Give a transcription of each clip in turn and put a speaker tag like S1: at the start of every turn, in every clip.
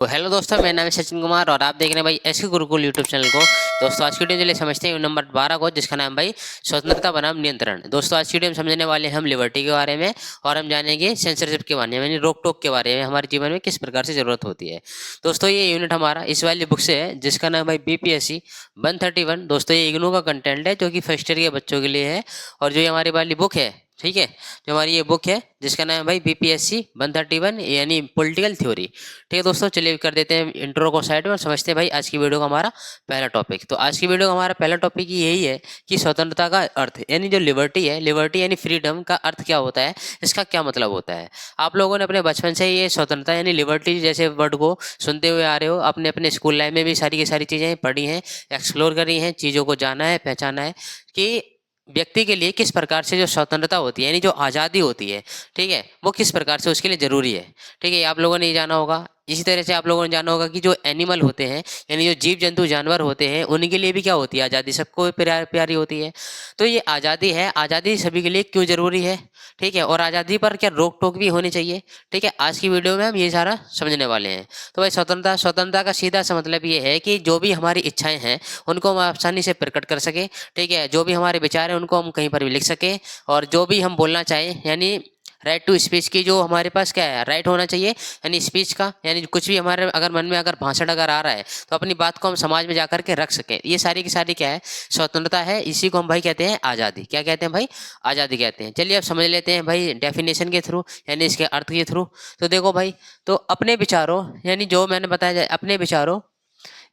S1: तो हेलो दोस्तों, मेरा नाम है सचिन कुमार और आप देख रहे हैं भाई एसके गुरुकुल यूट्यूब चैनल को। दोस्तों आज की वीडियो चलिए समझते हैं नंबर 12 को, जिसका नाम भाई स्वतंत्रता बनाम नियंत्रण। दोस्तों आज की वीडियो में समझने वाले हैं हम लिबर्टी के बारे में और हम जानेंगे सेंसरशिप के बारे में, यानी रोक टोक के बारे में हमारे जीवन में किस प्रकार से जरूरत होती है। दोस्तों ये यूनिट हमारा इस वाली बुक से है जिसका नाम भाई BPSC 131। दोस्तों ये इग्नू का कंटेंट है जो कि फर्स्ट ईयर के बच्चों के लिए है। और जो ये हमारी वाली बुक है, ठीक है, जो हमारी ये बुक है जिसका नाम है भाई BPSC 131 यानी पॉलिटिकल थ्योरी। ठीक है दोस्तों, चलिए कर देते हैं इंट्रो को साइड में और समझते हैं भाई आज की वीडियो का हमारा पहला टॉपिक। तो आज की वीडियो का हमारा पहला टॉपिक यही है कि स्वतंत्रता का अर्थ, यानी जो लिबर्टी है, लिबर्टी यानी फ्रीडम का अर्थ क्या होता है, इसका क्या मतलब होता है। आप लोगों ने अपने बचपन से ये स्वतंत्रता यानी लिबर्टी जैसे वर्ड को सुनते हुए आ रहे हो, अपने अपने स्कूल लाइफ में भी सारी की सारी चीज़ें पढ़ी हैं, एक्सप्लोर करी हैं, चीज़ों को जाना है, पहचाना है कि व्यक्ति के लिए किस प्रकार से जो स्वतंत्रता होती है यानी जो आज़ादी होती है, ठीक है, वो किस प्रकार से उसके लिए ज़रूरी है। ठीक है, आप लोगों ने ये जाना होगा। इसी तरह से आप लोगों ने जाना होगा कि जो एनिमल होते हैं यानी जो जीव जंतु जानवर होते हैं उनके लिए भी क्या होती है, आज़ादी सबको प्यारी होती है। तो ये आज़ादी है, आज़ादी सभी के लिए क्यों ज़रूरी है, ठीक है, और आज़ादी पर क्या रोक टोक भी होनी चाहिए। ठीक है, आज की वीडियो में हम ये सारा समझने वाले हैं। तो भाई स्वतंत्रता का सीधा सा मतलब ये है कि जो भी हमारी इच्छाएं हैं उनको हम आसानी से प्रकट कर सके। ठीक है, जो भी हमारे विचार हैं उनको हम कहीं पर भी लिख सके, और जो भी हम बोलना चाहें यानी राइट टू स्पीच की जो हमारे पास क्या है, राइट होना चाहिए यानी स्पीच का, यानी कुछ भी हमारे अगर मन में अगर भाषण अगर आ रहा है तो अपनी बात को हम समाज में जाकर के रख सकें। ये सारी की सारी क्या है, स्वतंत्रता है। इसी को हम भाई कहते हैं आज़ादी। क्या कहते हैं भाई, आज़ादी कहते हैं। चलिए अब समझ लेते हैं भाई डेफिनेशन के थ्रू यानी इसके अर्थ के थ्रू। तो देखो भाई, तो अपने विचारों यानी जो मैंने बताया जाए, अपने विचारों,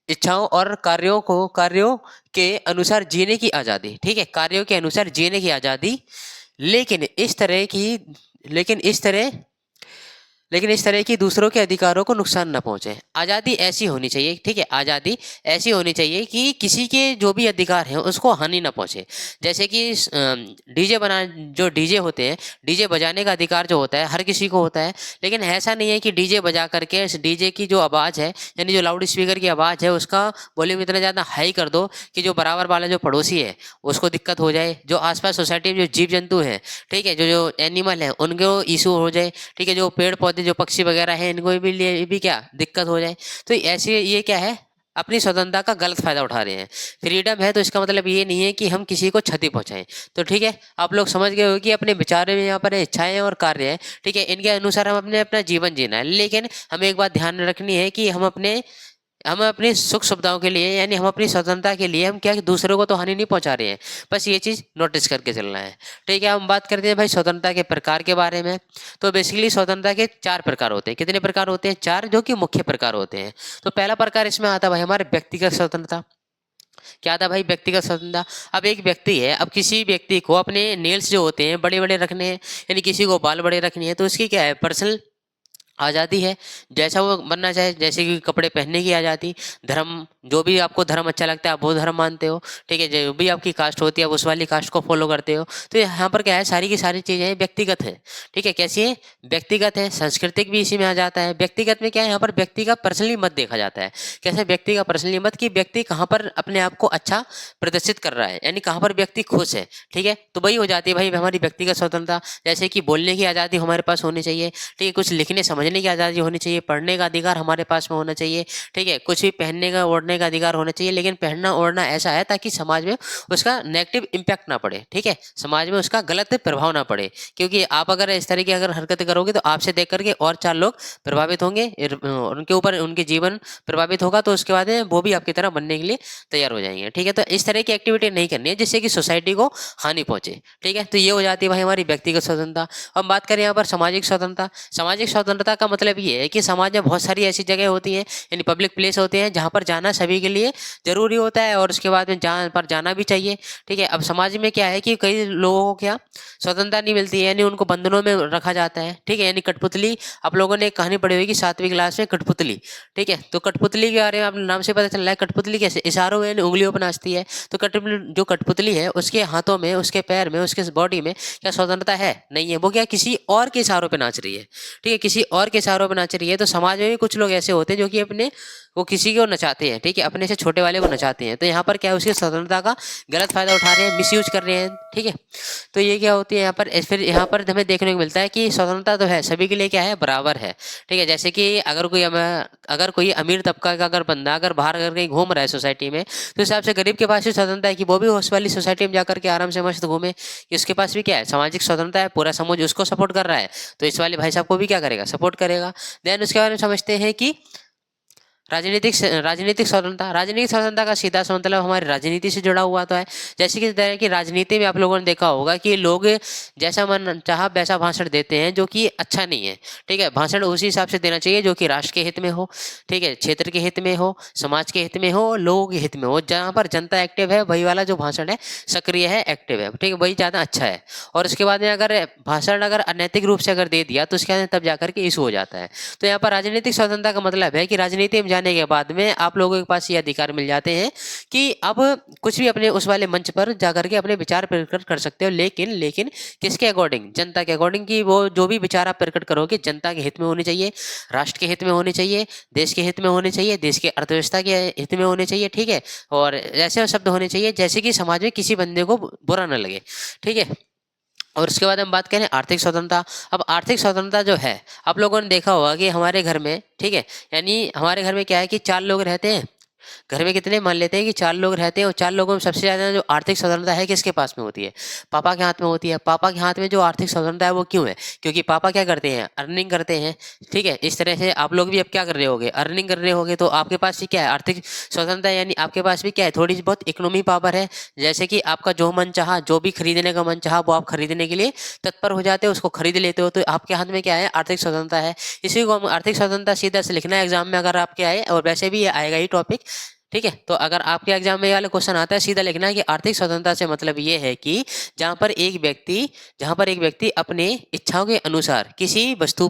S1: इच्छाओं और कार्यों के अनुसार जीने की आज़ादी। ठीक है, कार्यों के अनुसार जीने की आज़ादी, लेकिन इस तरह की लेकिन इस तरह लेकिन इस तरह की दूसरों के अधिकारों को नुकसान न पहुंचे। आज़ादी ऐसी होनी चाहिए, ठीक है, आज़ादी ऐसी होनी चाहिए कि किसी के जो भी अधिकार हैं उसको हानि न पहुंचे। जैसे कि डीजे बना जो डीजे होते हैं, डीजे बजाने का अधिकार जो होता है हर किसी को होता है, लेकिन ऐसा नहीं है कि डीजे बजा करके इस डीजे की जो आवाज़ है यानी जो लाउड स्पीकर की आवाज़ है उसका वॉल्यूम इतना ज़्यादा हाई कर दो कि जो बराबर वाला जो पड़ोसी है उसको दिक्कत हो जाए, जो आसपास सोसाइटी में जो जीव जंतु हैं, ठीक है, जो जो एनिमल है उनको इशू हो जाए। ठीक है, जो पेड़ पौधे जो पक्षी वगैरह हैं इनको भी लिए भी क्या दिक्कत हो जाए। तो ऐसे ये क्या है, अपनी स्वतंत्रता का गलत फायदा उठा रहे हैं। फ्रीडम है तो इसका मतलब ये नहीं है कि हम किसी को क्षति पहुंचाएं। तो ठीक है, आप लोग समझ गए हो कि अपने विचार में यहाँ पर इच्छाएं और कार्य हैं, ठीक है, इनके अनुसार हम अपने अपना जीवन जीना है। लेकिन हमें एक बात ध्यान में रखनी है कि हम अपनी सुख सुविधाओं के लिए यानी हम अपनी स्वतंत्रता के लिए हम क्या दूसरों को तो हानि नहीं पहुंचा रहे हैं, बस ये चीज़ नोटिस करके चलना है। ठीक है, हम बात करते हैं भाई स्वतंत्रता के प्रकार के बारे में। तो बेसिकली स्वतंत्रता के 4 प्रकार होते हैं। कितने प्रकार होते हैं? 4, जो कि मुख्य प्रकार होते हैं। तो पहला प्रकार इसमें आता है भाई हमारे व्यक्तिगत स्वतंत्रता। क्या आता है भाई? व्यक्तिगत स्वतंत्रता। अब एक व्यक्ति है, अब किसी व्यक्ति को अपने नेल्स जो होते हैं बड़े बड़े रखने हैं, यानी किसी को बाल बड़े रखने हैं, तो उसकी क्या है, पर्सनल आज़ादी है, जैसा वो बनना चाहे। जैसे कि कपड़े पहनने की आज़ादी, धर्म, जो भी आपको धर्म अच्छा लगता है आप वो धर्म मानते हो, ठीक है, जो भी आपकी कास्ट होती है आप उस वाली कास्ट को फॉलो करते हो। तो यहाँ पर क्या है, सारी की सारी चीज़ें व्यक्तिगत है। ठीक है, कैसी है? व्यक्तिगत है। सांस्कृतिक भी इसी में आ जाता है। व्यक्तिगत में क्या है, यहाँ पर व्यक्ति का पर्सनली मत देखा जाता है। कैसे व्यक्ति का पर्सनली मत, कि व्यक्ति कहाँ पर अपने आप को अच्छा प्रदर्शित कर रहा है, यानी कहाँ पर व्यक्ति खुश है। ठीक है, तो वही हो जाती है भाई हमारी व्यक्तिगत स्वतंत्रता। जैसे कि बोलने की आज़ादी हमारे पास होनी चाहिए, ठीक है, कुछ लिखने समझने की आज़ादी होनी चाहिए, पढ़ने का अधिकार हमारे पास में होना चाहिए, ठीक है, कुछ भी पहनने का ओढ़ने का अधिकार होना चाहिए, लेकिन पहनना ओढ़ना ऐसा है ताकि समाज में उसका नेगेटिव इम्पैक्ट ना पड़े। ठीक है, समाज में उसका गलत प्रभाव ना पड़े, क्योंकि आप अगर इस तरह की अगर हरकतें करोगे तो आपसे देख करके और 4 लोग प्रभावित होंगे, उनके ऊपर उनके जीवन प्रभावित होगा, तो उसके बाद वो भी आपकी तरह बनने के लिए तैयार हो जाएंगे। ठीक है, तो इस तरह की एक्टिविटी नहीं करनी है जिससे कि सोसाइटी को हानि पहुंचे। ठीक है, तो ये हो जाती है भाई हमारी व्यक्तिगत स्वतंत्रता। हम बात करें यहाँ पर सामाजिक स्वतंत्रता। सामाजिक स्वतंत्रता का मतलब ये है कि समाज में बहुत सारी ऐसी जगह होती हैं यानी पब्लिक प्लेस होते हैं जहाँ पर जाना सभी के लिए जरूरी होता है, और उसके बाद में जहाँ पर जाना भी चाहिए। ठीक है, अब समाज में क्या है कि कई लोगों को क्या स्वतंत्रता नहीं मिलती है, यानी उनको बंधनों में रखा जाता है। ठीक है, यानी कठपुतली, आप लोगों ने एक कहानी पढ़ी होगी 7वीं क्लास में, कठपुतली। ठीक है, तो कठपुतली के बारे में आप नाम से पता चल रहा है, कठपुतली कैसे इशारों में उंगलियों पर नाचती है। तो जो कठपुतली है उसके हाथों में, उसके पैर में, उसके बॉडी में क्या स्वतंत्रता है? नहीं है। वो क्या किसी और के इशारों पे नाच रही है। ठीक है, किसी और और के इशारों पर नाच रही है। तो समाज में भी कुछ लोग ऐसे होते हैं जो कि अपने वो किसी को नचाते हैं, ठीक है, अपने से छोटे वाले को नचाते हैं। तो यहाँ पर क्या है, उसकी स्वतंत्रता का गलत फायदा उठा रहे हैं, मिसयूज कर रहे हैं, ठीक है। तो ये क्या होती है यहाँ पर, फिर यहाँ पर हमें देखने को मिलता है कि स्वतंत्रता तो है, सभी के लिए क्या है, बराबर है, ठीक है। जैसे कि अगर कोई अमीर तबका का अगर बंदा अगर बाहर अगर कहीं घूम रहा है सोसाइटी में, तो हिसाब से गरीब के पास भी स्वतंत्रता है कि वो भी उस वाली सोसाइटी में जाकर के आराम से मस्त घूमे, कि उसके पास भी क्या है, सामाजिक स्वतंत्रता है, पूरा समाज उसको सपोर्ट कर रहा है, तो इस वाले भाई साहब को भी क्या करेगा, सपोर्ट करेगा। देन उसके बारे में समझते हैं कि राजनीतिक स्वतंत्रता का सीधा सा मतलब हमारी राजनीति से जुड़ा हुआ तो है। जैसे कि तरह की राजनीति में आप लोगों ने देखा होगा कि लोग जैसा मन चाहा वैसा भाषण देते हैं, जो कि अच्छा नहीं है, ठीक है। भाषण उसी हिसाब से देना चाहिए जो कि राष्ट्र के हित में हो, ठीक है, क्षेत्र के हित में हो, समाज के हित में हो, लोगों के हित में हो। जहाँ पर जनता एक्टिव है वही वाला जो भाषण है सक्रिय है, एक्टिव है, ठीक है, वही ज़्यादा अच्छा है। और उसके बाद में अगर भाषण अगर अनैतिक रूप से अगर दे दिया तो उसके बाद तब जाकर के इशू हो जाता है। तो यहाँ पर राजनीतिक स्वतंत्रता का मतलब है कि राजनीति में जाने के बाद में आप लोगों के पास ये अधिकार मिल जाते हैं कि अब कुछ भी अपने उस वाले मंच पर जाकर के अपने विचार प्रकट कर सकते हो, लेकिन किसके अकॉर्डिंग, जनता के अकॉर्डिंग, कि वो जो भी विचार आप प्रकट करोगे जनता के हित में होने चाहिए, राष्ट्र के हित में होने चाहिए, देश के हित में होने चाहिए, देश के अर्थव्यवस्था के हित में होने चाहिए, ठीक है। और ऐसे शब्द होने चाहिए जैसे कि समाज में किसी बंदे को बुरा न लगे, ठीक है। और उसके बाद हम बात करें आर्थिक स्वतंत्रता। अब आर्थिक स्वतंत्रता जो है, आप लोगों ने देखा होगा कि हमारे घर में, ठीक है, यानी हमारे घर में क्या है कि 4 लोग रहते हैं। घर में कितने, मान लेते हैं कि 4 लोग रहते हैं, और 4 लोगों में सबसे ज़्यादा जो आर्थिक स्वतंत्रता है किसके पास में होती है, पापा के हाथ में होती है। पापा के हाथ में जो आर्थिक स्वतंत्रता है वो क्यों है, क्योंकि पापा क्या करते हैं, अर्निंग करते हैं, ठीक है। इस तरह से आप लोग भी अब क्या कर रहे होगे, अर्निंग कर रहे होगे, तो आपके पास भी क्या है, आर्थिक स्वतंत्रता, यानी आपके पास भी क्या है, थोड़ी बहुत इकोनॉमी पावर है। जैसे कि आपका जो मन चाहा, जो भी खरीदने का मन चाहा वो आप खरीदने के लिए तत्पर हो जाते हो, उसको खरीद लेते हो, तो आपके हाथ में क्या है, आर्थिक स्वतंत्रता है। इसी को हम आर्थिक स्वतंत्रता सीधा से लिखना है एग्जाम में अगर आपके आए, और वैसे भी ये आएगा ही टॉपिक, ठीक है। तो अगर आपके एग्जाम में ये वाला क्वेश्चन आता है, सीधा लिखना है कि आर्थिक स्वतंत्रता से मतलब ये है कि जहां पर एक व्यक्ति अपने इच्छाओं के अनुसार किसी वस्तु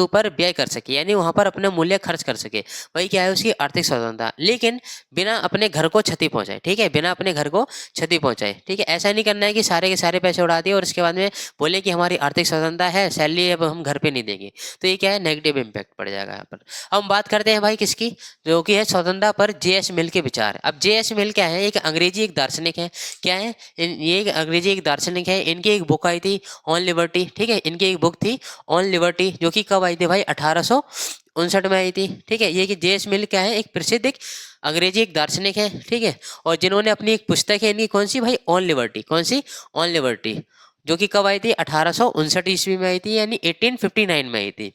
S1: पर व्यय कर सके, यानी वहां पर अपना मूल्य खर्च कर सके, वही क्या है, उसकी आर्थिक स्वतंत्रता। लेकिन बिना अपने घर को क्षति पहुंचाए, ठीक है, बिना अपने घर को क्षति पहुंचाए, ठीक है। ऐसा नहीं करना है कि सारे के सारे पैसे उड़ा दिए और उसके बाद में बोले कि हमारी आर्थिक स्वतंत्रता है, सैलरी अब हम घर पे नहीं देंगे, तो ये क्या है, नेगेटिव इम्पैक्ट पड़ जाएगा यहाँ पर। अब हम बात करते हैं भाई किसकी, जो कि है स्वतंत्रता पर जे.एस. मिल के विचार। अब जे.एस. मिल क्या है, एक अंग्रेजी एक दार्शनिक है, क्या है, ये एक अंग्रेजी एक दार्शनिक है। इनकी एक बुक आई थी ऑन लिबर्टी, ठीक है, इनकी एक बुक थी ऑन लिबर्टी, जो कि कब आई थी भाई, 1859 में आई थी, ठीक है। ये कि जे.एस. मिल क्या है, एक प्रसिद्ध एक अंग्रेजी एक दार्शनिक है, ठीक है। और जिन्होंने अपनी एक पुस्तक है इनकी, कौन सी भाई, ऑन लिबर्टी, कौन सी, ऑन लिबर्टी, जो कि कब आई थी, 1859 ईस्वी में आई थी, यानी 1859 में आई थी।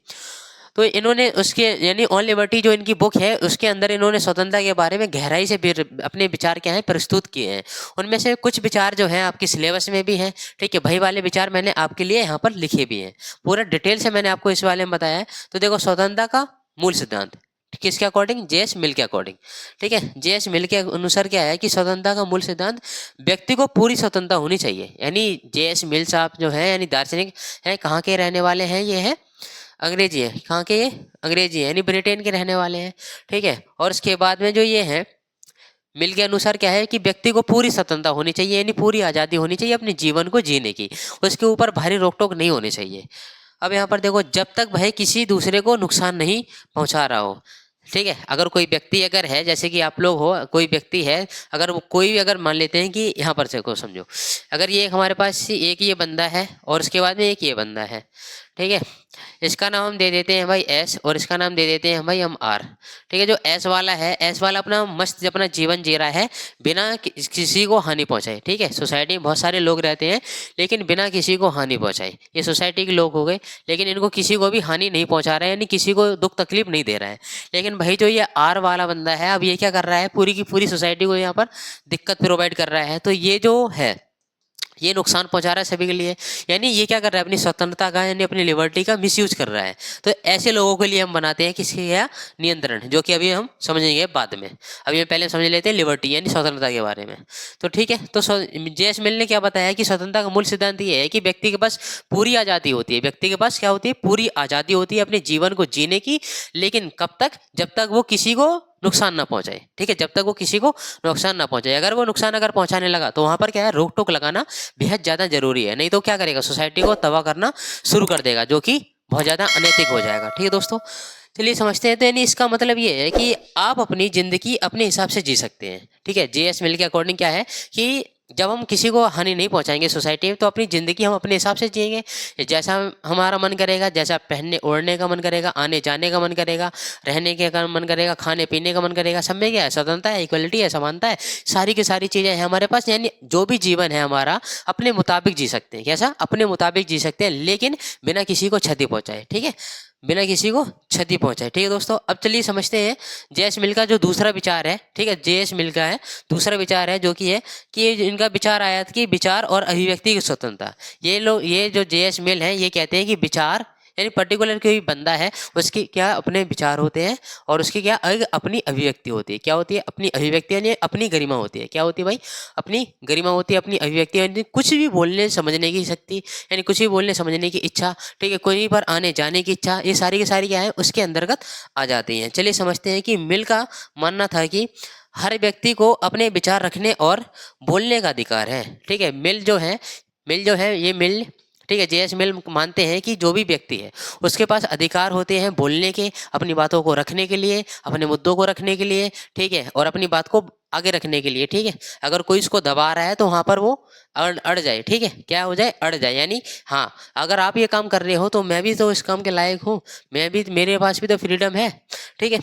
S1: तो इन्होंने उसके यानी ऑन लिबर्टी जो इनकी बुक है, उसके अंदर इन्होंने स्वतंत्रता के बारे में गहराई से अपने विचार क्या है प्रस्तुत किए हैं। उनमें से कुछ विचार जो हैं आपकी सिलेबस में भी हैं, ठीक है, वही वाले विचार मैंने आपके लिए यहाँ पर लिखे भी हैं, पूरा डिटेल से मैंने आपको इस वाले में बताया है। तो देखो, स्वतंत्रता का मूल सिद्धांत किसके अकॉर्डिंग, जे.एस. मिल के अकॉर्डिंग, ठीक है। जे.एस. मिल के अनुसार क्या है कि स्वतंत्रता का मूल सिद्धांत, व्यक्ति को पूरी स्वतंत्रता होनी चाहिए। यानी जे.एस. मिल साहब जो है, यानी दार्शनिक है, कहाँ के रहने वाले हैं, ये है अंग्रेजी है, कहाँ के, ये अंग्रेजी है, यानी ब्रिटेन के रहने वाले हैं, ठीक है। और उसके बाद में जो ये है, मिल के अनुसार क्या है कि व्यक्ति को पूरी स्वतंत्रता होनी चाहिए, यानी पूरी आज़ादी होनी चाहिए अपने जीवन को जीने की, उसके ऊपर भारी रोक टोक नहीं होनी चाहिए। अब यहाँ पर देखो, जब तक भाई किसी दूसरे को नुकसान नहीं पहुँचा रहा हो, ठीक है। अगर कोई व्यक्ति अगर है, जैसे कि आप लोग हो, कोई व्यक्ति है, अगर वो कोई भी अगर मान लेते हैं कि यहाँ पर से को समझो, अगर ये हमारे पास एक ये बंदा है और उसके बाद में एक ये बंदा है, ठीक है। इसका नाम हम दे देते हैं भाई एस, और इसका नाम दे देते हैं भाई हम आर, ठीक है। जो एस वाला है, एस वाला अपना मस्त अपना जीवन जी रहा है बिना किसी को हानि पहुंचाए, ठीक है। सोसाइटी में बहुत सारे लोग रहते हैं लेकिन बिना किसी को हानि पहुंचाए, ये सोसाइटी के लोग हो गए, लेकिन इनको किसी को भी हानि नहीं पहुंचा रहा है, यानी किसी को दुख तकलीफ नहीं दे रहा है। लेकिन भाई जो ये आर वाला बंदा है, अब ये क्या कर रहा है, पूरी की पूरी सोसाइटी को यहाँ पर दिक्कत प्रोवाइड कर रहा है। तो ये जो है, ये नुकसान पहुंचा रहा है सभी के लिए, यानी ये क्या कर रहा है, अपनी स्वतंत्रता का यानी अपनी लिबर्टी का मिसयूज कर रहा है। तो ऐसे लोगों के लिए हम बनाते हैं किसके या नियंत्रण, जो कि अभी हम समझेंगे बाद में। अभी हम पहले समझ लेते हैं लिबर्टी यानी स्वतंत्रता के बारे में। तो ठीक है, तो जे.एस. मिल ने क्या बताया कि स्वतंत्रता का मूल सिद्धांत ये है कि व्यक्ति के पास पूरी आज़ादी होती है, व्यक्ति के पास क्या होती है, पूरी आज़ादी होती है अपने जीवन को जीने की, लेकिन कब तक, जब तक वो किसी को नुकसान ना पहुंचाए, ठीक है, जब तक वो किसी को नुकसान ना पहुंचाए। अगर वो नुकसान अगर पहुंचाने लगा तो वहां पर क्या है, रोक टोक लगाना बेहद ज़्यादा जरूरी है, नहीं तो क्या करेगा, सोसाइटी को तबाह करना शुरू कर देगा, जो कि बहुत ज़्यादा अनैतिक हो जाएगा। ठीक है दोस्तों, चलिए समझते हैं। तो यानी इसका मतलब ये है कि आप अपनी ज़िंदगी अपने हिसाब से जी सकते हैं। ठीक है, जेएस मिल के अकॉर्डिंग क्या है कि जब हम किसी को हानि नहीं पहुंचाएंगे सोसाइटी में, तो अपनी ज़िंदगी हम अपने हिसाब से जिएंगे। जैसा हमारा मन करेगा, जैसा पहनने ओढ़ने का मन करेगा, आने जाने का मन करेगा, रहने के का मन करेगा, खाने पीने का मन करेगा, सब में क्या है, स्वतंत्रता है, इक्वलिटी है, समानता है, सारी की सारी चीज़ें हैं हमारे पास। यानी जो भी जीवन है हमारा अपने मुताबिक जी सकते हैं। कैसा? अपने मुताबिक जी सकते हैं, लेकिन बिना किसी को क्षति पहुंचाए। ठीक है, बिना किसी को क्षति पहुंचाए। ठीक है दोस्तों, अब चलिए समझते हैं जेएस मिल का जो दूसरा विचार है। ठीक है, जेएस मिल का है दूसरा विचार है, जो कि है कि इनका विचार आया था कि विचार और अभिव्यक्ति की स्वतंत्रता। ये जो जेएस मिल है, ये कहते हैं कि विचार यानी पर्टिकुलर कोई बंदा है, उसके क्या अपने विचार होते हैं और उसकी क्या अपनी अभिव्यक्ति होती है। क्या होती है? अपनी अभिव्यक्ति, यानी अपनी गरिमा होती है। क्या होती है भाई? अपनी गरिमा होती है, अपनी अभिव्यक्ति, यानी कुछ भी बोलने समझने की शक्ति, यानी कुछ भी बोलने समझने की इच्छा। ठीक है, कोई पर आने जाने की इच्छा, ये सारी की सारी क्या है, उसके अंतर्गत आ जाती हैं। चलिए समझते हैं कि मिल का मानना था कि हर व्यक्ति को अपने विचार रखने और बोलने का अधिकार है। ठीक है, मिल जो है ये मिल, ठीक है, जेएस मिल मानते हैं कि जो भी व्यक्ति है उसके पास अधिकार होते हैं बोलने के, अपनी बातों को रखने के लिए, अपने मुद्दों को रखने के लिए। ठीक है, और अपनी बात को आगे रखने के लिए। ठीक है, अगर कोई इसको दबा रहा है तो वहां पर वो अड़ जाए। ठीक है, क्या हो जाए? अड़ जाए। यानी हाँ, अगर आप ये काम कर रहे हो तो मैं भी तो इस काम के लायक हूँ, मैं भी, मेरे पास भी तो फ्रीडम है। ठीक है,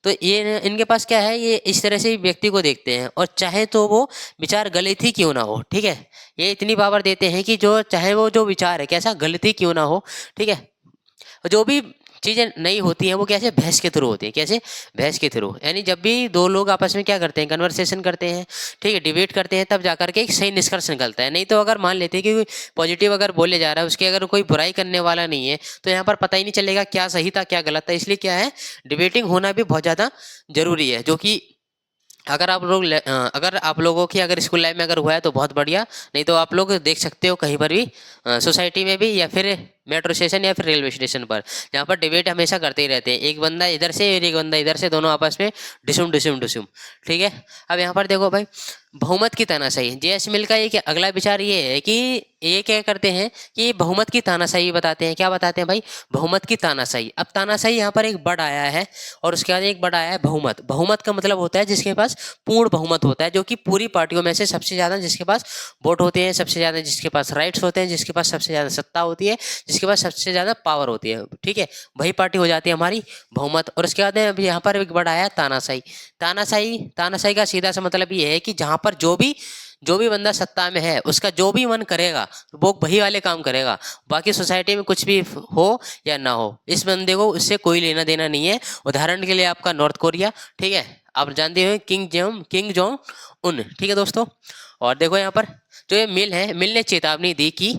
S1: तो ये इनके पास क्या है, ये इस तरह से व्यक्ति को देखते हैं, और चाहे तो वो विचार गलत ही क्यों ना हो। ठीक है, ये इतनी पावर देते हैं कि जो चाहे वो जो विचार है कैसा गलत ही क्यों ना हो। ठीक है, जो भी चीज़ें नहीं होती हैं वो कैसे, बहस के थ्रू होती है। कैसे? बहस के थ्रू। यानी जब भी दो लोग आपस में क्या करते हैं, कन्वर्सेशन करते हैं, ठीक है, डिबेट करते हैं, तब जाकर के एक सही निष्कर्ष निकलता है। नहीं तो अगर मान लेते हैं कि पॉजिटिव अगर बोले जा रहा है, उसकी अगर कोई बुराई करने वाला नहीं है, तो यहाँ पर पता ही नहीं चलेगा क्या सही था क्या गलत था। इसलिए क्या है, डिबेटिंग होना भी बहुत ज़्यादा जरूरी है। जो कि अगर आप लोगों की अगर स्कूल लाइफ में अगर हुआ है तो बहुत बढ़िया, नहीं तो आप लोग देख सकते हो कहीं पर भी, सोसाइटी में भी, या फिर मेट्रो स्टेशन या फिर रेलवे स्टेशन पर, जहाँ पर डिबेट हमेशा करते ही रहते हैं। एक बंदा इधर से और एक बंदा इधर से, दोनों आपस में डिसुम डिसुम डिसुम। ठीक है, अब यहाँ पर देखो भाई, बहुमत की तानाशाही। जेएस मिल का एक अगला विचार ये है कि ये क्या करते हैं कि बहुमत की तानाशाही बताते हैं। क्या बताते हैं भाई? बहुमत की तानाशाही। अब तानाशाही यहाँ पर एक वर्ड आया है, और उसके बाद एक वर्ड आया है बहुमत। बहुमत का मतलब होता है जिसके पास पूर्ण बहुमत होता है, जो कि पूरी पार्टियों में से सबसे ज़्यादा जिसके पास वोट होते हैं, सबसे ज़्यादा जिसके पास राइट्स होते हैं, जिसके पास सबसे ज़्यादा सत्ता होती है, जिसके पास सबसे ज़्यादा पावर होती है। ठीक है, वही पार्टी हो जाती है हमारी बहुमत। और उसके बाद अब यहाँ पर एक वर्ड आया तानाशाही। तानाशाही का सीधा सा मतलब ये है कि जहाँ पर जो भी बंदा सत्ता में है, उसका जो भी मन करेगा वो वही वाले काम करेगा, बाकी सोसाइटी में कुछ भी हो या ना हो, इस बंदे को उससे कोई लेना देना नहीं है। उदाहरण के लिए आपका नॉर्थ कोरिया। ठीक है, आप जानते हो किंग जोंग उन। ठीक है दोस्तों, और देखो यहाँ पर जो ये मिल ने चेतावनी दी कि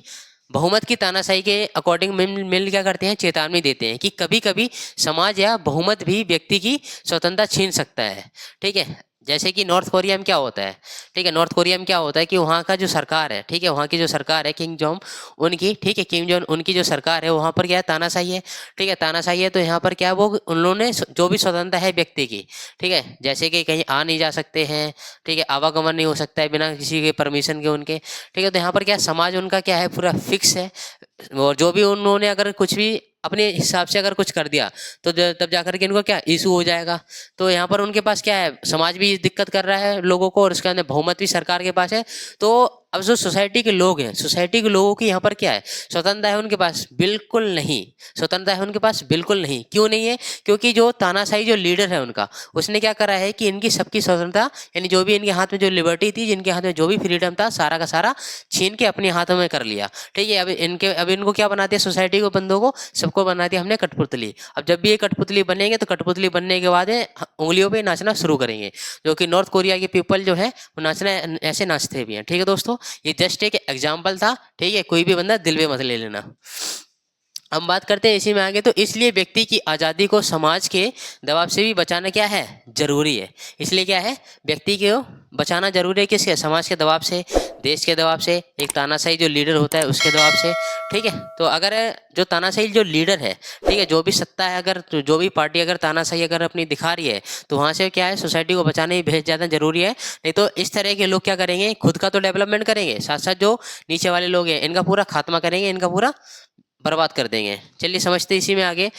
S1: बहुमत की तानाशाही के अकॉर्डिंग मिल क्या करते हैं, चेतावनी देते हैं कि कभी कभी समाज या बहुमत भी व्यक्ति की स्वतंत्रता छीन सकता है। ठीक है, जैसे कि नॉर्थ कोरिया में क्या होता है। ठीक है, नॉर्थ कोरिया में क्या होता है कि वहाँ का जो सरकार है, ठीक है, वहाँ की जो सरकार है किंग जोंग उनकी, ठीक है, किंग जोंग उनकी जो सरकार है, वहाँ पर क्या है, तानाशाही है। ठीक है, तानाशाही है, तो यहाँ पर क्या है, वो उन्होंने जो भी स्वतंत्रता है व्यक्ति की, ठीक है, जैसे कि कहीं आ नहीं जा सकते हैं, ठीक है, आवागमन नहीं हो सकता है बिना किसी के परमिशन के उनके। ठीक है, तो यहाँ पर क्या समाज उनका क्या है, पूरा फिक्स है, और जो भी उन्होंने अगर कुछ भी अपने हिसाब से अगर कुछ कर दिया तो तब जाकर के इनको क्या इशू हो जाएगा। तो यहाँ पर उनके पास क्या है, समाज भी दिक्कत कर रहा है लोगों को, और उसके अंदर बहुमत भी सरकार के पास है। तो अब जो सोसाइटी के लोग हैं, सोसाइटी के लोगों की यहाँ पर क्या है, स्वतंत्रता है उनके पास बिल्कुल नहीं। स्वतंत्रता है उनके पास बिल्कुल नहीं। क्यों नहीं है? क्योंकि जो तानाशाही जो लीडर है उनका, उसने क्या करा है कि इनकी सबकी स्वतंत्रता, यानी जो भी इनके हाथ में जो लिबर्टी थी, जिनके हाथ में जो भी फ्रीडम था, सारा का सारा छीन के अपने हाथों में कर लिया। ठीक है, अब इनको क्या बना दिया, सोसाइटी को, बंदों को, सबको बना दिया हमने कठपुतली। अब जब भी ये कठपुतली बनेंगे तो कठपुतली बनने के बाद उंगलियों पे नाचना शुरू करेंगे, जो कि नॉर्थ कोरिया के पीपल जो है वो नाचना ऐसे नाचते भी हैं। ठीक है दोस्तों, ये जस्ट एक एग्जाम्पल था। ठीक है, कोई भी बंदा दिल में मत ले लेना। हम बात करते हैं इसी में आगे। तो इसलिए व्यक्ति की आज़ादी को समाज के दबाव से भी बचाना क्या है, जरूरी है। इसलिए क्या है, व्यक्ति को बचाना जरूरी है, किसके, समाज के दबाव से, देश के दबाव से, एक तानाशाही जो लीडर होता है उसके दबाव से। ठीक है, तो अगर जो तानाशाही जो लीडर है, ठीक है, जो भी सत्ता है, अगर जो भी पार्टी अगर तानाशाही अगर अपनी दिखा रही है, तो वहाँ से क्या है, सोसाइटी को बचाना ही बेहद ज़्यादा जरूरी है। नहीं तो इस तरह के लोग क्या करेंगे, खुद का तो डेवलपमेंट करेंगे, साथ साथ जो नीचे वाले लोग हैं इनका पूरा खात्मा करेंगे, इनका पूरा बर्बाद कर देंगे। चलिए समझते इसी में आगे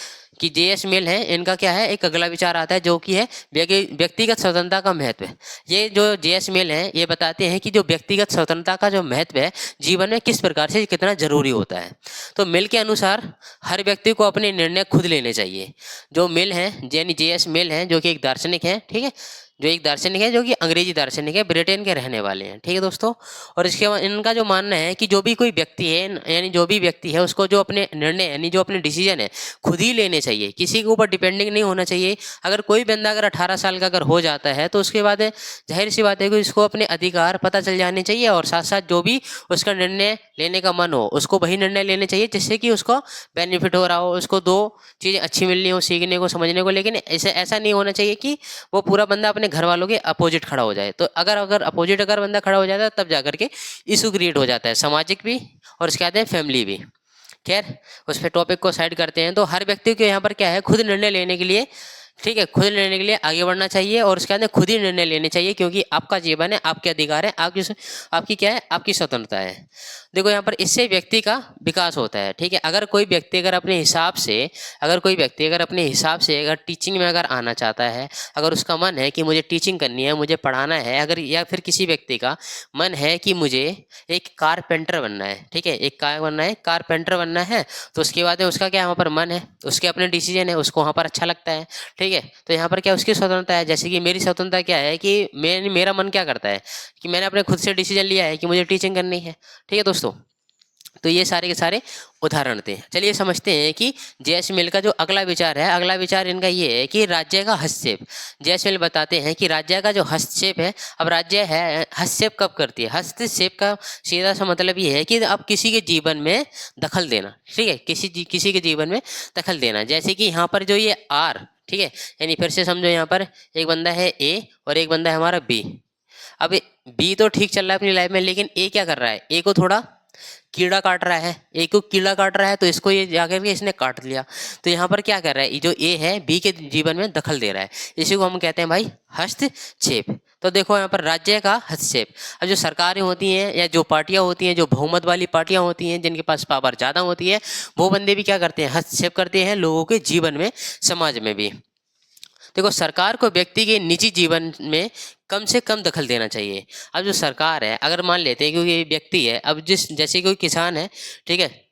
S1: कि जेएस मिल है, इनका क्या है, एक अगला विचार आता है जो कि है व्यक्तिगत स्वतंत्रता का महत्व। ये जो जेएस मिल है ये बताते हैं कि जो व्यक्तिगत स्वतंत्रता का जो महत्व है जीवन में किस प्रकार से कितना जरूरी होता है। तो मिल के अनुसार हर व्यक्ति को अपने निर्णय खुद लेने चाहिए। जो मिल है यानी जेएस मिल है जो कि एक दार्शनिक है, ठीक है, जो एक दार्शनिक है जो कि अंग्रेजी दार्शनिक है, ब्रिटेन के रहने वाले हैं, ठीक है दोस्तों। और इसके बाद इनका जो मानना है कि जो भी कोई व्यक्ति है यानी जो भी व्यक्ति है उसको जो अपने निर्णय यानी जो अपने डिसीजन है खुद ही लेने चाहिए, किसी के ऊपर डिपेंडिंग नहीं होना चाहिए। अगर कोई बंदा अगर 18 साल का अगर हो जाता है तो उसके बाद जाहिर सी बात है कि उसको अपने अधिकार पता चल जाने चाहिए और साथ साथ जो भी उसका निर्णय लेने का मन हो उसको वही निर्णय लेने चाहिए जिससे कि उसको बेनिफिट हो रहा हो, उसको दो चीज़ें अच्छी मिलनी हो, सीखने को समझने को। लेकिन ऐसा नहीं होना चाहिए कि वो पूरा बंदा अपने घर वालों के अपोजिट खड़ा हो जाए। तो अगर अपोजिट अगर बंदा खड़ा हो जाता है तब जाकर के इशू क्रिएट हो जाता है, सामाजिक भी और उसके बाद फैमिली भी। खैर उस पर टॉपिक को साइड करते हैं। तो हर व्यक्ति को यहाँ पर क्या है, खुद निर्णय लेने के लिए, ठीक है, खुद निर्णय के लिए आगे बढ़ना चाहिए और उसके अंदर खुद ही निर्णय लेने चाहिए क्योंकि आपका जीवन है, आपके अधिकार है, आपकी क्या है, आपकी स्वतंत्रता है। देखो यहाँ पर इससे व्यक्ति का विकास होता है, ठीक है। अगर कोई व्यक्ति अगर अपने हिसाब से अगर टीचिंग में अगर आना चाहता है, अगर उसका मन है कि मुझे टीचिंग करनी है, मुझे पढ़ाना है, अगर या फिर किसी व्यक्ति का मन है कि मुझे एक कारपेंटर बनना है, ठीक है, एक कारपेंटर बनना है, तो उसके बाद में उसका क्या वहाँ पर मन है, उसके अपने डिसीजन है, उसको वहाँ पर अच्छा लगता है, ठीक है। तो यहाँ पर क्या उसकी स्वतंत्रता है। जैसे कि मेरी स्वतंत्रता क्या है कि मेरा मन क्या करता है कि मैंने अपने खुद से डिसीजन लिया है कि मुझे टीचिंग करनी है, ठीक है दोस्तों। तो ये सारे के सारे उदाहरण थे। चलिए समझते हैं कि जेएस मिल का जो अगला विचार है, अगला विचार इनका ये है कि राज्य का हस्तक्षेप। जेएस मिल बताते हैं कि राज्य का जो हस्तक्षेप है, अब राज्य है हस्तक्षेप कब करती है, हस्तक्षेप का सीधा सा मतलब ये है कि अब किसी के जीवन में दखल देना, ठीक है, किसी के जीवन में दखल देना। जैसे कि यहाँ पर जो ये आर, ठीक है, यानी फिर से समझो यहाँ पर एक बंदा है ए और एक बंदा है हमारा बी। अब बी तो ठीक चल रहा है अपनी लाइफ में, लेकिन ए क्या कर रहा है, ए को थोड़ा कीड़ा काट रहा है, ए को कीड़ा काट रहा है, तो इसको ये जाकर के इसने काट लिया। तो यहाँ पर क्या कर रहा है, ये जो ए है बी के जीवन में दखल दे रहा है, इसी को हम कहते हैं भाई हस्तक्षेप। तो देखो यहाँ पर राज्य का हस्तक्षेप। अब जो सरकारें होती हैं या जो पार्टियां होती हैं, जो बहुमत वाली पार्टियां होती हैं, जिनके पास पावर ज़्यादा होती है, वो बंदे भी क्या करते हैं, हस्तक्षेप करते हैं लोगों के जीवन में, समाज में भी। देखो सरकार को व्यक्ति के निजी जीवन में कम से कम दखल देना चाहिए। अब जो सरकार है, अगर मान लेते हैं कि ये व्यक्ति है, अब जैसे कोई किसान है, ठीक है,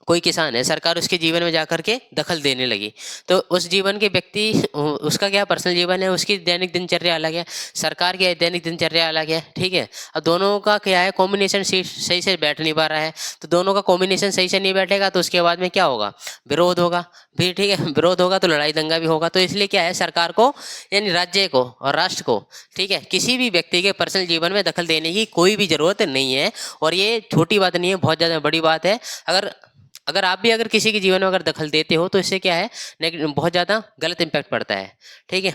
S1: कोई किसान है, सरकार उसके जीवन में जाकर के दखल देने लगी, तो उस जीवन के व्यक्ति, उसका क्या पर्सनल जीवन है, उसकी दैनिक दिनचर्या अलग है, सरकार की दैनिक दिनचर्या अलग है, ठीक है। अब दोनों का क्या है, कॉम्बिनेशन सही से बैठ नहीं पा रहा है, तो दोनों का कॉम्बिनेशन सही से नहीं बैठेगा तो उसके बाद में क्या होगा, विरोध होगा भी, ठीक है, विरोध होगा तो लड़ाई दंगा भी होगा। तो इसलिए क्या है, सरकार को यानी राज्य को और राष्ट्र को, ठीक है, किसी भी व्यक्ति के पर्सनल जीवन में दखल देने की कोई भी जरूरत नहीं है। और ये छोटी बात नहीं है, बहुत ज़्यादा बड़ी बात है। अगर आप भी अगर किसी के जीवन में अगर दखल देते हो तो इससे क्या है, बहुत ज़्यादा गलत इम्पैक्ट पड़ता है, ठीक है।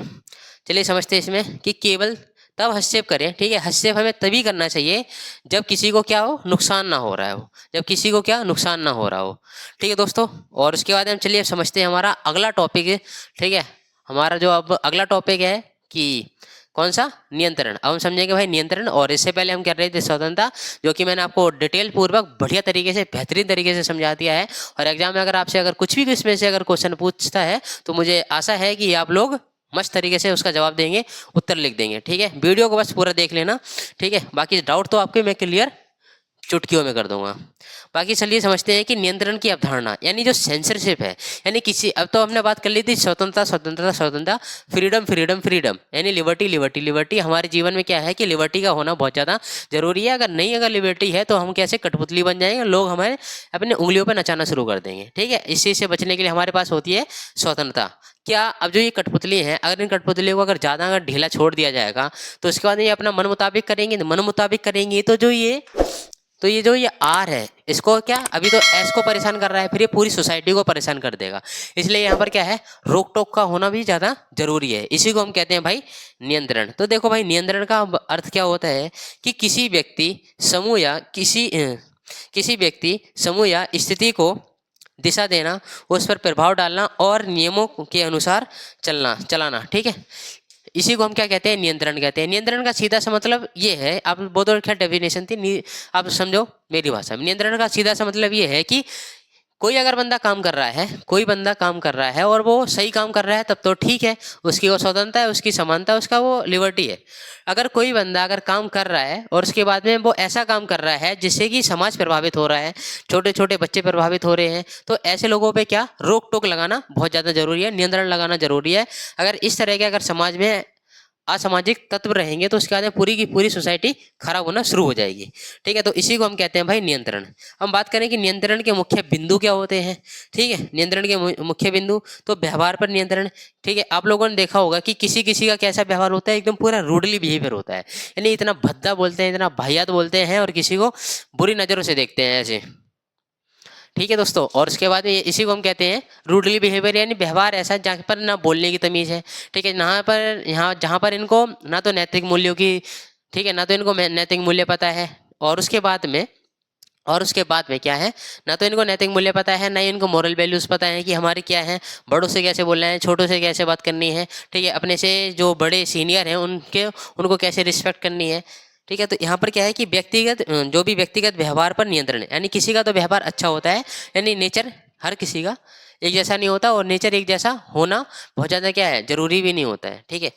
S1: चलिए समझते हैं इसमें कि केवल तब हस्तक्षेप करें, ठीक है, हस्तक्षेप हमें तभी करना चाहिए जब किसी को क्या हो, नुकसान ना हो रहा हो, जब किसी को क्या नुकसान ना हो रहा हो, ठीक है दोस्तों। और उसके बाद हम चलिए समझते हैं हमारा अगला टॉपिक, ठीक है, हमारा जो अब अगला टॉपिक है कि कौन सा, नियंत्रण। अब हम समझेंगे भाई नियंत्रण। और इससे पहले हम कर रहे थे स्वतंत्रता, जो कि मैंने आपको डिटेल पूर्वक बढ़िया तरीके से, बेहतरीन तरीके से समझा दिया है। और एग्जाम में अगर आपसे अगर कुछ भी इसमें से अगर क्वेश्चन पूछता है तो मुझे आशा है कि आप लोग मस्त तरीके से उसका जवाब देंगे, उत्तर लिख देंगे, ठीक है। वीडियो को बस पूरा देख लेना, ठीक है, बाकी डाउट तो आपके मैं क्लियर चुटकियों में कर दूंगा। बाकी चलिए समझते हैं कि नियंत्रण की अवधारणा यानी जो सेंसरशिप है, यानी किसी, अब तो हमने बात कर ली थी स्वतंत्रता स्वतंत्रता स्वतंत्रता, फ्रीडम फ्रीडम फ्रीडम, यानी लिबर्टी लिबर्टी लिबर्टी। हमारे जीवन में क्या है कि लिबर्टी का होना बहुत ज़्यादा जरूरी है। अगर लिबर्टी है तो हम कैसे कठपुतली बन जाएंगे, लोग हमारे अपने उंगलियों पर नचाना शुरू कर देंगे, ठीक है। इस चीज़ से बचने के लिए हमारे पास होती है स्वतंत्रता। क्या अब जो ये कठपुतली हैं, अगर इन कठपुतलियों को अगर ज़्यादा अगर ढीला छोड़ दिया जाएगा तो उसके बाद ये अपना मन मुताबिक करेंगे तो ये जो ये आर है, इसको क्या, अभी तो एस को परेशान कर रहा है, फिर ये पूरी सोसाइटी को परेशान कर देगा। इसलिए यहाँ पर क्या है, रोक टोक का होना भी ज़्यादा जरूरी है। इसी को हम कहते हैं भाई नियंत्रण। तो देखो भाई नियंत्रण का अर्थ क्या होता है कि किसी व्यक्ति समूह या स्थिति को दिशा देना, उस पर प्रभाव डालना और नियमों के अनुसार चलाना, ठीक है। इसी को हम क्या कहते हैं, नियंत्रण कहते हैं। नियंत्रण का सीधा सा मतलब ये है, आप बहुत खैर डेफिनेशन थी, आप समझो मेरी भाषा में। नियंत्रण का सीधा सा मतलब ये है कि कोई अगर बंदा काम कर रहा है, कोई बंदा काम कर रहा है और वो सही काम कर रहा है, तब तो ठीक है, उसकी वो स्वतंत्रता है, उसकी समानता है, उसका वो लिबर्टी है। अगर कोई बंदा अगर काम कर रहा है और उसके बाद में वो ऐसा काम कर रहा है जिससे कि समाज प्रभावित हो रहा है, छोटे छोटे बच्चे प्रभावित हो रहे हैं, तो ऐसे लोगों पे क्या रोक टोक लगाना बहुत ज़्यादा जरूरी है, नियंत्रण लगाना जरूरी है। अगर इस तरह के अगर समाज में असामाजिक तत्व रहेंगे तो उसके बाद में पूरी की पूरी सोसाइटी खराब होना शुरू हो जाएगी। ठीक है, तो इसी को हम कहते हैं भाई नियंत्रण। हम बात करें कि नियंत्रण के मुख्य बिंदु क्या होते हैं। ठीक है, नियंत्रण के मुख्य बिंदु तो व्यवहार पर नियंत्रण। ठीक है, आप लोगों ने देखा होगा कि किसी किसी का कैसा व्यवहार होता है, एकदम पूरा रूडली बिहेवियर होता है, यानी इतना भद्दा बोलते हैं, इतना वाहियात बोलते हैं और किसी को बुरी नज़रों से देखते हैं ऐसे। ठीक है दोस्तों, और उसके बाद में इसी को हम कहते हैं रूडली बिहेवियर, यानी व्यवहार ऐसा जहाँ पर ना बोलने की तमीज़ है। ठीक है, यहाँ जहाँ पर इनको ना तो नैतिक मूल्यों की, ठीक है, ना तो इनको नैतिक मूल्य पता है, और उसके बाद में क्या है, ना तो इनको नैतिक मूल्य पता है, ना ही इनको मॉरल वैल्यूज़ पता है कि हमारे क्या है, बड़ों से कैसे बोलना है, छोटों से कैसे बात करनी है। ठीक है, अपने से जो बड़े सीनियर हैं उनको कैसे रिस्पेक्ट करनी है। ठीक है, तो यहाँ पर क्या है कि जो भी व्यक्तिगत व्यवहार पर नियंत्रण है, यानी किसी का तो व्यवहार अच्छा होता है, यानी नेचर हर किसी का एक जैसा नहीं होता, और नेचर एक जैसा होना बहुत ज़्यादा क्या है, जरूरी भी नहीं होता है। ठीक है,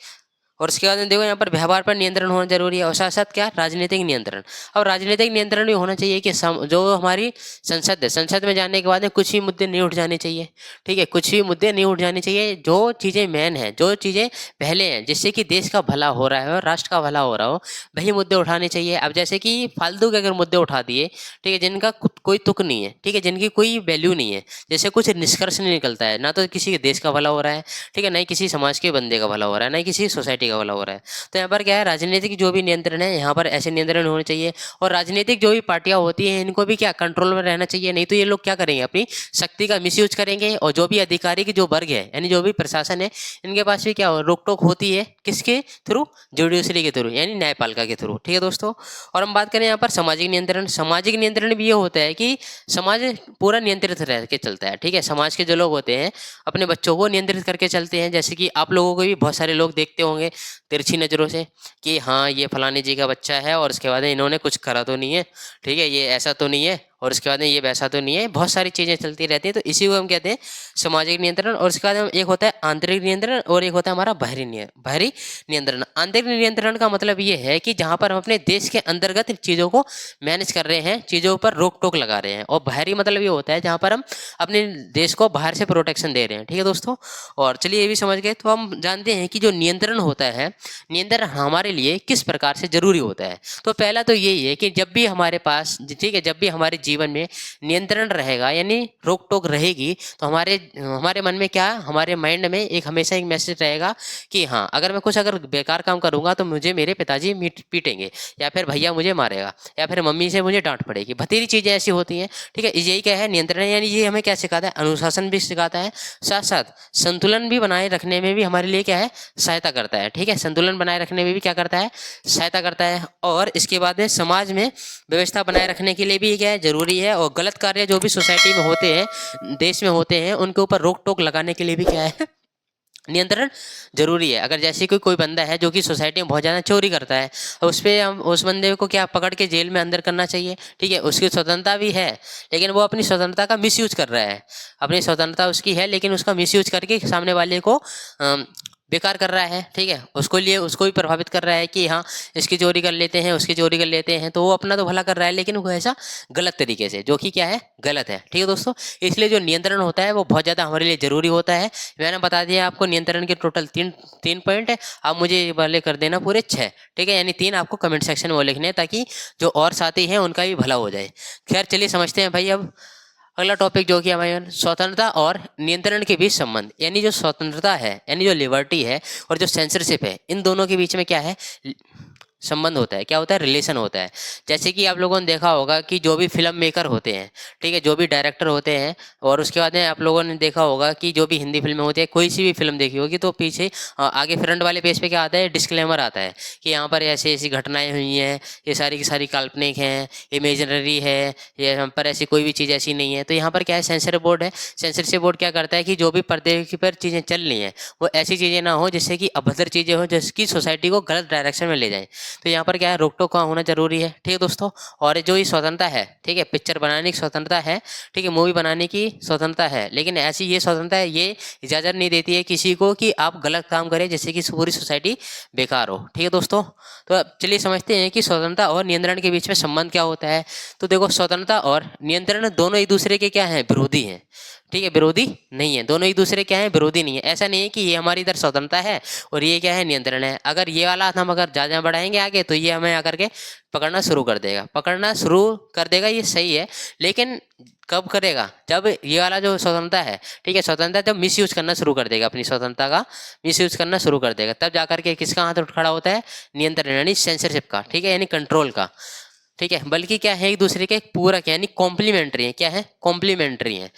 S1: और उसके बाद में देखो यहाँ पर व्यवहार पर नियंत्रण होना जरूरी है, और साथ साथ क्या, राजनीतिक नियंत्रण। और राजनीतिक नियंत्रण भी होना चाहिए कि जो हमारी संसद है, संसद में जाने के बाद में कुछ ही मुद्दे नहीं उठ जाने चाहिए। ठीक है, कुछ ही मुद्दे नहीं उठ जाने चाहिए, जो चीज़ें मेन है, जो चीज़ें पहले हैं, जिससे कि देश का भला हो रहा है और राष्ट्र का भला हो रहा हो, वही मुद्दे उठाने चाहिए। अब जैसे कि फालतू के अगर मुद्दे उठा दिए, ठीक है, जिनका कोई तुक नहीं है, ठीक है, जिनकी कोई वैल्यू नहीं है, जैसे कुछ निष्कर्ष नहीं निकलता है, ना तो किसी देश का भला हो रहा है, ठीक है, ना ही किसी समाज के बंदे का भला हो रहा है, ना ही किसी सोसाइटी का भला हो रहा है। तो यहाँ पर क्या है, राजनीतिक जो भी नियंत्रण है, यहाँ पर ऐसे नियंत्रण होने चाहिए। और राजनीतिक जो भी पार्टियां होती हैं, इनको भी क्या कंट्रोल में रहना चाहिए, नहीं तो ये लोग क्या करेंगे, अपनी शक्ति का मिसयूज करेंगे। और जो भी अधिकारी की जो वर्ग है, यानी जो भी प्रशासन है, इनके पास भी क्या रोक टोक होती है, किसके थ्रू, जुडिशरी के थ्रू, यानी न्यायपालिका के थ्रू। ठीक है दोस्तों, और हम बात करें यहाँ पर सामाजिक नियंत्रण। सामाजिक नियंत्रण भी ये होता है कि समाज पूरा नियंत्रित रह के चलता है। ठीक है, समाज के जो लोग होते हैं अपने बच्चों को नियंत्रित करके चलते हैं। जैसे कि आप लोगों को भी बहुत सारे लोग देखते होंगे तिरछी नज़रों से कि हाँ ये फलाने जी का बच्चा है, और उसके बाद इन्होंने कुछ करा तो नहीं है, ठीक है, ये ऐसा तो नहीं है, और उसके बाद ये वैसा तो नहीं है, बहुत सारी चीज़ें चलती रहती हैं। तो इसी को हम कहते हैं सामाजिक नियंत्रण। और उसके बाद हम एक होता है आंतरिक नियंत्रण, और एक होता है हमारा बाहरी नियंत्रण। आंतरिक नियंत्रण का मतलब ये है कि जहाँ पर हम अपने देश के अंतर्गत चीज़ों को मैनेज कर रहे हैं, चीज़ों पर रोक टोक लगा रहे हैं। और बाहरी मतलब ये होता है जहाँ पर हम अपने देश को बाहर से प्रोटेक्शन दे रहे हैं। ठीक है दोस्तों, और चलिए ये भी समझ गए। तो हम जानते हैं कि जो नियंत्रण होता है, नियंत्रण हमारे लिए किस प्रकार से जरूरी होता है। तो पहला तो यही है कि जब भी हमारे पास, ठीक है, जब भी हमारे जीवन में नियंत्रण रहेगा, यानी रोक टोक रहेगी, तो हमारे मन में क्या, हमारे माइंड में एक हमेशा एक मैसेज रहेगा कि हाँ अगर मैं कुछ अगर बेकार काम करूंगा तो मुझे मेरे पिताजी पीटेंगे, या फिर भैया मुझे मारेगा, या फिर मम्मी से मुझे डांट पड़ेगी। भतीरी चीज़ें ऐसी होती हैं। ठीक है, यही क्या है, नियंत्रण। यानी ये हमें क्या सिखाता है, अनुशासन भी सिखाता है, साथ साथ संतुलन भी बनाए रखने में भी हमारे लिए क्या है, सहायता करता है। ठीक है, संतुलन बनाए रखने में भी क्या करता है, सहायता करता है। और इसके बाद में समाज में व्यवस्था बनाए रखने के लिए भी क्या है, जरूरी है। और गलत कार्य जो भी सोसाइटी में होते हैं, देश में होते हैं, उनके ऊपर रोक टोक लगाने के लिए भी क्या है, नियंत्रण जरूरी है। अगर जैसे कोई बंदा है जो कि सोसाइटी में बहुत ज़्यादा चोरी करता है, उस पर हम उस बंदे को क्या पकड़ के जेल में अंदर करना चाहिए। ठीक है, उसकी स्वतंत्रता भी है, लेकिन वो अपनी स्वतंत्रता का मिसयूज कर रहा है। अपनी स्वतंत्रता उसकी है, लेकिन उसका मिसयूज करके सामने वाले को बेकार कर रहा है। ठीक है, उसको भी प्रभावित कर रहा है कि हाँ इसकी चोरी कर लेते हैं, उसकी चोरी कर लेते हैं, तो वो अपना तो भला कर रहा है, लेकिन वो ऐसा गलत तरीके से, जो कि क्या है, गलत है। ठीक है दोस्तों, इसलिए जो नियंत्रण होता है वो बहुत ज़्यादा हमारे लिए ज़रूरी होता है। मैंने बता दिया आपको नियंत्रण के टोटल तीन पॉइंट है। आप मुझे ये वाले कर देना पूरे 6। ठीक है, यानी 3 आपको कमेंट सेक्शन में वो लिखने हैं, ताकि जो और साथी हैं उनका भी भला हो जाए। खैर चलिए समझते हैं भाई अब अगला टॉपिक, जो कि हमारे स्वतंत्रता और नियंत्रण के बीच संबंध। यानी जो स्वतंत्रता है, यानी जो लिबर्टी है, और जो सेंसरशिप है, इन दोनों के बीच में क्या है, संबंध होता है। क्या होता है, रिलेशन होता है। जैसे कि आप लोगों ने देखा होगा कि जो भी फिल्म मेकर होते हैं, ठीक है, जो भी डायरेक्टर होते हैं, और उसके बाद में आप लोगों ने देखा होगा कि जो भी हिंदी फिल्में होती है, कोई सी भी फिल्म देखी होगी, तो पीछे आगे फ्रंट वाले पेज पे क्या आता है, डिस्क्लेमर आता है कि यहाँ पर ऐसी ऐसी घटनाएं हुई हैं, ये सारी की सारी काल्पनिक हैं, इमेजिनरी है, ये यहाँ पर ऐसी कोई भी चीज़ ऐसी नहीं है। तो यहाँ पर क्या है, सेंसर बोर्ड है। सेंसरशिप बोर्ड क्या करता है कि जो भी पर्दे पर चीज़ें चल रही हैं, वो ऐसी चीज़ें ना हो जिससे कि अभद्र चीज़ें हो, जिसकी सोसाइटी को गलत डायरेक्शन में ले जाएं। तो यहाँ पर क्या है, रोक टोक का होना जरूरी है। ठीक है दोस्तों, और जो ये स्वतंत्रता है, ठीक है, पिक्चर बनाने की स्वतंत्रता है, ठीक है, मूवी बनाने की स्वतंत्रता है, लेकिन ऐसी ये स्वतंत्रता है, ये इजाज़त नहीं देती है किसी को कि आप गलत काम करें जिससे कि पूरी सोसाइटी बेकार हो। ठीक है दोस्तों, तो अब चलिए समझते हैं कि स्वतंत्रता और नियंत्रण के बीच में संबंध क्या होता है। तो देखो, स्वतंत्रता और नियंत्रण दोनों एक दूसरे के क्या हैं, विरोधी हैं। ठीक है, विरोधी नहीं है, दोनों एक दूसरे क्या है, विरोधी नहीं है। ऐसा नहीं है कि ये हमारी इधर स्वतंत्रता है और ये क्या है, नियंत्रण है। अगर ये वाला हाथ हम अगर ज़्यादा बढ़ाएंगे आगे तो ये हमें आकर के पकड़ना शुरू कर देगा, पकड़ना शुरू कर देगा, ये सही है, लेकिन कब करेगा, जब ये वाला जो स्वतंत्रता है, ठीक है, स्वतंत्रता जब मिस यूज करना शुरू कर देगा, अपनी स्वतंत्रता का मिस यूज करना शुरू कर देगा, तब जाकर के किसका हाथ उठ खड़ा होता है, नियंत्रण यानी सेंसरशिप का, ठीक है, यानी कंट्रोल का। ठीक है, बल्कि क्या है, एक दूसरे के पूरक यानी कॉम्प्लीमेंट्री है। क्या है, कॉम्प्लीमेंट्री है।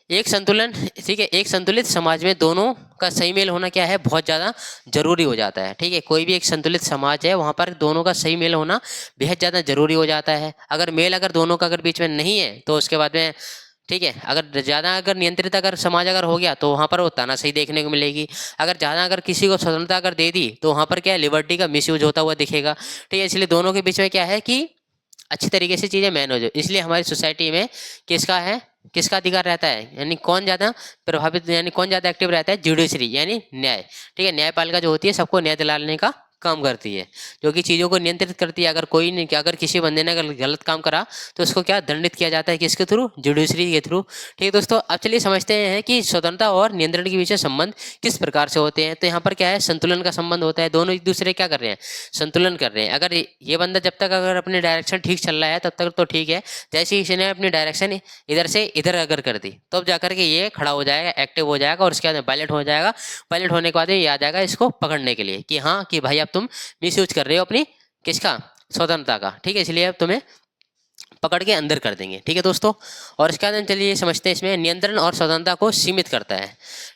S1: एक संतुलन, ठीक है, एक संतुलित समाज में दोनों का सही मेल होना क्या है, बहुत ज़्यादा जरूरी हो जाता है। ठीक है, कोई भी एक संतुलित समाज है वहाँ पर दोनों का सही मेल होना बेहद ज़्यादा जरूरी हो जाता है। अगर मेल अगर दोनों का अगर बीच में नहीं है तो उसके बाद में, ठीक है, अगर ज़्यादा अगर नियंत्रित अगर समाज अगर हो गया तो वहाँ पर वो तानाशाही देखने को मिलेगी। अगर ज़्यादा अगर किसी को स्वतंत्रता अगर दे दी तो वहाँ पर क्या है, लिबर्टी का मिसयूज होता हुआ दिखेगा। ठीक है, इसलिए दोनों के बीच में क्या है कि अच्छी तरीके से चीज़ें मैनेज हो। इसलिए हमारी सोसाइटी में किसका है, किसका अधिकार रहता है, यानी कौन ज़्यादा प्रभावित, यानी कौन ज़्यादा एक्टिव रहता है, जुडिशरी यानी न्याय। ठीक है, न्यायपालिका जो होती है सबको न्याय दिलाने का काम करती है, जो कि चीज़ों को नियंत्रित करती है। अगर कोई नहीं, अगर किसी बंदे ने अगर गलत काम करा तो उसको क्या दंडित किया जाता है, किसके थ्रू, जुडिशरी के थ्रू। ठीक है दोस्तों, अब चलिए समझते हैं कि स्वतंत्रता और नियंत्रण के बीच में संबंध किस प्रकार से होते हैं। तो यहाँ पर क्या है, संतुलन का संबंध होता है, दोनों एक दूसरे क्या कर रहे हैं, संतुलन कर रहे हैं। अगर ये बंदा जब तक अगर अपनी डायरेक्शन ठीक चल रहा है तब तक तो ठीक है, जैसे ही इसने अपनी डायरेक्शन इधर से इधर अगर कर दी तब जाकर के ये खड़ा हो जाएगा, एक्टिव हो जाएगा, और उसके बाद पायलट हो जाएगा। पायलट होने के बाद ये आ जाएगा इसको पकड़ने के लिए कि हाँ कि भाई अब तुम मिस यूज कर रहे हो अपनी किसका, स्वतंत्रता का। ठीक है, इसलिए अब तुम्हें पकड़ के अंदर कर देंगे। ठीक है दोस्तों, और इसके बाद चलिए समझते हैं इसमें नियंत्रण और स्वतंत्रता को सीमित करता है।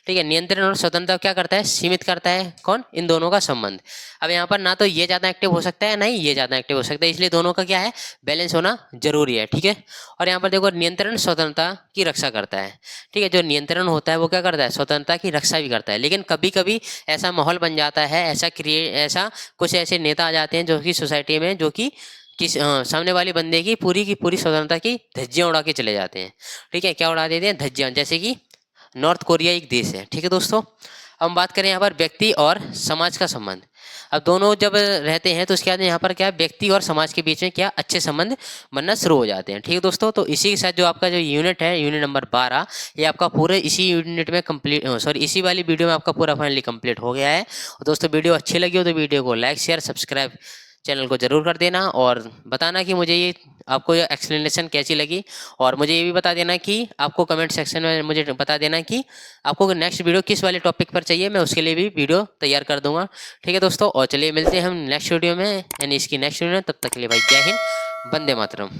S1: ठीक है, नियंत्रण और स्वतंत्रता क्या करता है, सीमित करता है। कौन, इन दोनों का संबंध। अब यहाँ पर ना तो ये ज़्यादा एक्टिव हो सकता है ना ही ये ज़्यादा एक्टिव हो सकता है, इसलिए दोनों का क्या है, बैलेंस होना जरूरी है। ठीक है, और यहाँ पर देखो, नियंत्रण स्वतंत्रता की रक्षा करता है। ठीक है, जो नियंत्रण होता है वो क्या करता है, स्वतंत्रता की रक्षा भी करता है। लेकिन कभी कभी ऐसा माहौल बन जाता है, ऐसा कुछ ऐसे नेता आ जाते हैं जो कि सोसाइटी में, जो कि सामने वाले बंदे की पूरी स्वतंत्रता की धज्जियां उड़ा के चले जाते हैं। ठीक है, क्या उड़ा देते हैं, धज्जियां। जैसे कि नॉर्थ कोरिया एक देश है। ठीक है दोस्तों, अब हम बात करें यहाँ पर व्यक्ति और समाज का संबंध। अब दोनों जब रहते हैं तो उसके बाद यहाँ पर क्या, व्यक्ति और समाज के बीच में क्या अच्छे संबंध बनना शुरू हो जाते हैं। ठीक है दोस्तों, तो इसी के साथ जो आपका जो यूनिट है, यूनिट नंबर 12, ये आपका पूरे इसी यूनिट में कंप्लीट, सॉरी इसी वाली वीडियो में आपका पूरा फाइनली कंप्लीट हो गया है। और दोस्तों वीडियो अच्छी लगी हो तो वीडियो को लाइक शेयर सब्सक्राइब चैनल को ज़रूर कर देना, और बताना कि मुझे ये आपको ये एक्सप्लेनेशन कैसी लगी। और मुझे ये भी बता देना कि आपको कमेंट सेक्शन में मुझे बता देना कि आपको नेक्स्ट वीडियो किस वाले टॉपिक पर चाहिए, मैं उसके लिए भी वीडियो तैयार कर दूंगा। ठीक है दोस्तों, और चलिए मिलते हैं हम नेक्स्ट वीडियो में, यानी इसकी नेक्स्ट वीडियो में। तब तक के लिए भाई जय हिंद, वंदे मातरम।